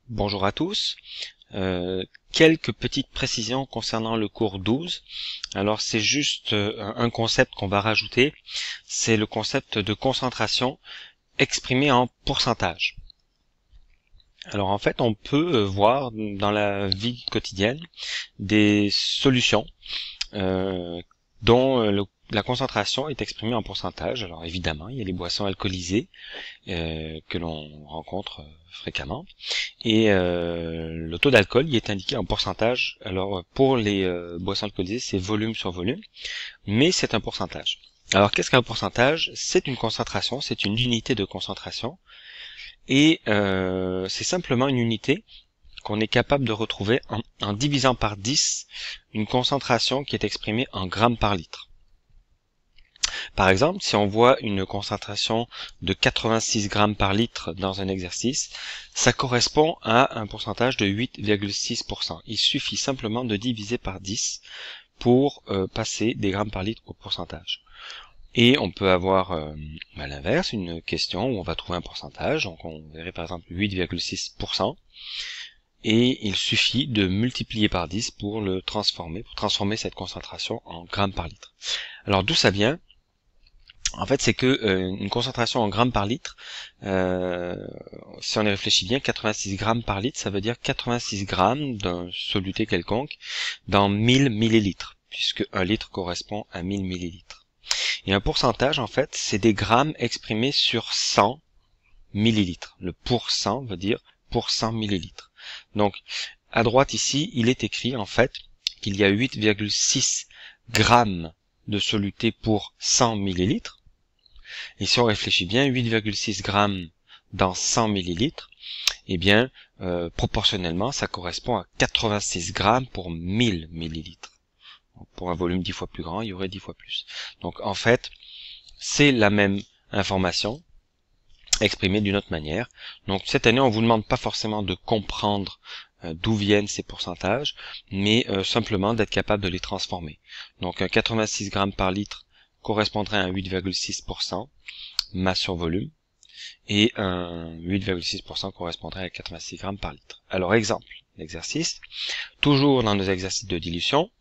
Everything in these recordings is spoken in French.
Bonjour à tous. Quelques petites précisions concernant le cours 12. Alors c'est juste un concept qu'on va rajouter, c'est le concept de concentration exprimé en pourcentage. Alors en fait on peut voir dans la vie quotidienne des solutions dont la concentration est exprimée en pourcentage. Alors évidemment il y a les boissons alcoolisées que l'on rencontre fréquemment. Et le taux d'alcool y est indiqué en pourcentage. Alors pour les boissons alcoolisées, c'est volume sur volume, mais c'est un pourcentage. Alors qu'est-ce qu'un pourcentage? C'est une concentration, c'est une unité de concentration, et c'est simplement une unité qu'on est capable de retrouver en divisant par 10 une concentration qui est exprimée en grammes par litre. Par exemple, si on voit une concentration de 86 grammes par litre dans un exercice, ça correspond à un pourcentage de 8,6%. Il suffit simplement de diviser par 10 pour passer des grammes par litre au pourcentage. Et on peut avoir à l'inverse une question où on va trouver un pourcentage, donc on verrait par exemple 8,6%, et il suffit de multiplier par 10 pour transformer cette concentration en grammes par litre. Alors d'où ça vient? En fait, c'est que une concentration en grammes par litre, si on y réfléchit bien, 86 grammes par litre, ça veut dire 86 grammes d'un soluté quelconque dans 1000 millilitres, puisque 1 litre correspond à 1000 millilitres. Et un pourcentage, en fait, c'est des grammes exprimés sur 100 millilitres. Le pourcent veut dire pour 100 millilitres. Donc, à droite ici, il est écrit, en fait, qu'il y a 8,6 grammes de soluté pour 100 millilitres. Et si on réfléchit bien, 8,6 grammes dans 100 millilitres, eh bien, proportionnellement, ça correspond à 86 grammes pour 1000 millilitres. Pour un volume 10 fois plus grand, il y aurait 10 fois plus. Donc, en fait, c'est la même information exprimée d'une autre manière. Donc, cette année, on vous demande pas forcément de comprendre d'où viennent ces pourcentages, mais simplement d'être capable de les transformer. Donc, un 86 grammes par litre correspondrait à un 8,6% masse sur volume, et un 8,6% correspondrait à 86 grammes par litre. Alors exemple, l'exercice, toujours dans nos exercices de dilution,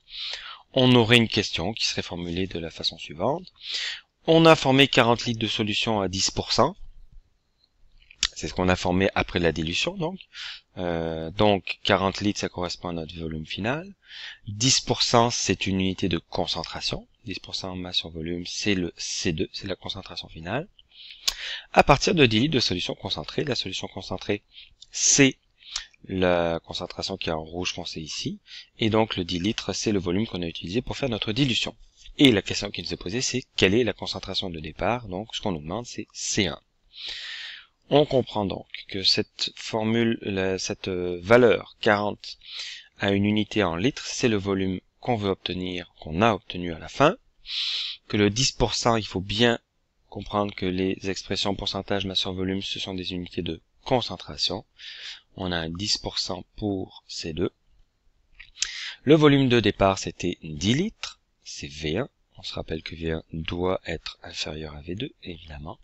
on aurait une question qui serait formulée de la façon suivante. On a formé 40 litres de solution à 10%, c'est ce qu'on a formé après la dilution, donc 40 litres, ça correspond à notre volume final. 10%, c'est une unité de concentration. 10% masse sur volume, c'est le C2, c'est la concentration finale. À partir de 10 litres de solution concentrée, la solution concentrée, c'est la concentration qui est en rouge foncé ici. Et donc le 10 litres, c'est le volume qu'on a utilisé pour faire notre dilution. Et la question qui nous est posée, c'est quelle est la concentration de départ? Donc ce qu'on nous demande, c'est C1. On comprend donc que cette valeur 40 à une unité en litres, c'est le volume qu'on veut obtenir, qu'on a obtenu à la fin. Que le 10%, il faut bien comprendre que les expressions pourcentage, masse sur volume, ce sont des unités de concentration. On a un 10% pour C2. Le volume de départ, c'était 10 litres, c'est V1. On se rappelle que V1 doit être inférieur à V2, évidemment.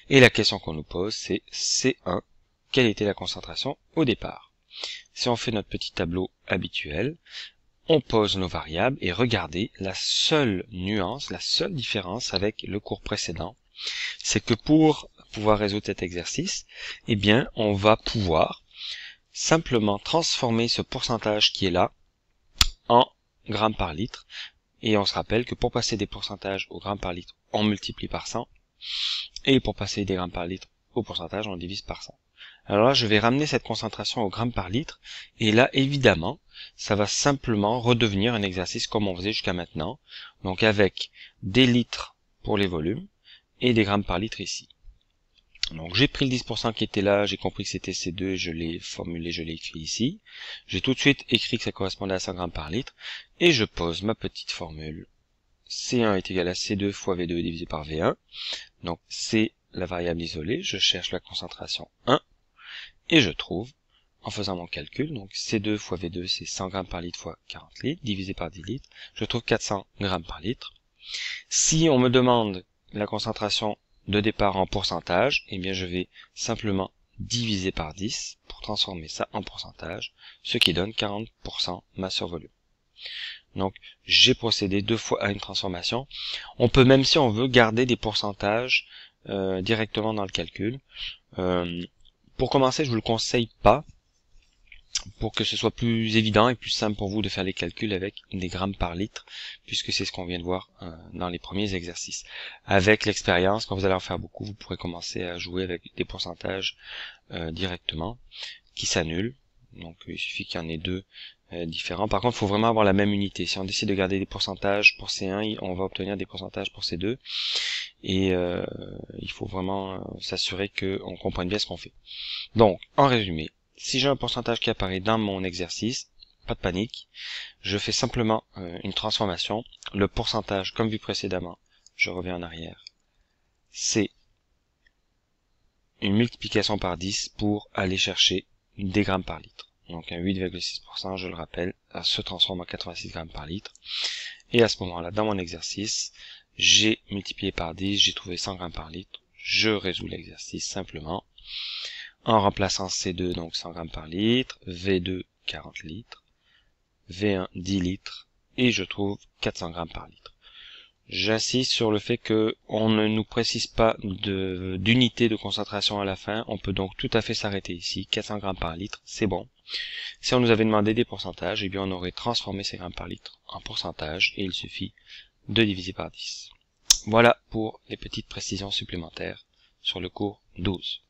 Et la question qu'on nous pose, c'est C1, quelle était la concentration au départ? Si on fait notre petit tableau habituel, on pose nos variables et regardez, la seule nuance, la seule différence avec le cours précédent, c'est que pour pouvoir résoudre cet exercice, eh bien, on va pouvoir simplement transformer ce pourcentage qui est là en grammes par litre. Et on se rappelle que pour passer des pourcentages au grammes par litre, on multiplie par 100. Et pour passer des grammes par litre au pourcentage, on divise par 100. Alors là, je vais ramener cette concentration au gramme par litre. Et là, évidemment, ça va simplement redevenir un exercice comme on faisait jusqu'à maintenant. Donc avec des litres pour les volumes et des grammes par litre ici. Donc j'ai pris le 10% qui était là, j'ai compris que c'était C2, je l'ai formulé, je l'ai écrit ici. J'ai tout de suite écrit que ça correspondait à 100 grammes par litre. Et je pose ma petite formule. C1 est égal à C2 fois V2 divisé par V1. Donc c'est la variable isolée, je cherche la concentration 1, et je trouve, en faisant mon calcul, donc C2 fois V2 c'est 100 grammes par litre fois 40 litres, divisé par 10 litres, je trouve 400 grammes par litre. Si on me demande la concentration de départ en pourcentage, eh bien je vais simplement divisé par 10 pour transformer ça en pourcentage, ce qui donne 40% masse sur volume. Donc, j'ai procédé 2 fois à une transformation. On peut même, si on veut, garder des pourcentages directement dans le calcul. Pour commencer, je vous le conseille pas, pour que ce soit plus évident et plus simple pour vous de faire les calculs avec des grammes par litre, puisque c'est ce qu'on vient de voir dans les premiers exercices. Avec l'expérience, quand vous allez en faire beaucoup, vous pourrez commencer à jouer avec des pourcentages directement, qui s'annulent. Donc il suffit qu'il y en ait deux différents. Par contre, il faut vraiment avoir la même unité. Si on décide de garder des pourcentages pour C1, on va obtenir des pourcentages pour C2. Et il faut vraiment s'assurer qu'on comprenne bien ce qu'on fait. Donc, en résumé, si j'ai un pourcentage qui apparaît dans mon exercice, pas de panique, je fais simplement une transformation. Le pourcentage, comme vu précédemment, je reviens en arrière, c'est une multiplication par 10 pour aller chercher des grammes par litre. Donc un 8,6%, je le rappelle, se transforme en 86 grammes par litre. Et à ce moment-là, dans mon exercice, j'ai multiplié par 10, j'ai trouvé 100 grammes par litre. Je résous l'exercice simplement en remplaçant C2, donc 100 grammes par litre, V2, 40 litres, V1, 10 litres, et je trouve 400 grammes par litre. J'insiste sur le fait que on ne nous précise pas d'unité de concentration à la fin. On peut donc tout à fait s'arrêter ici. 400 grammes par litre, c'est bon. Si on nous avait demandé des pourcentages, eh bien on aurait transformé ces grammes par litre en pourcentage et il suffit de diviser par 10. Voilà pour les petites précisions supplémentaires sur le cours 12.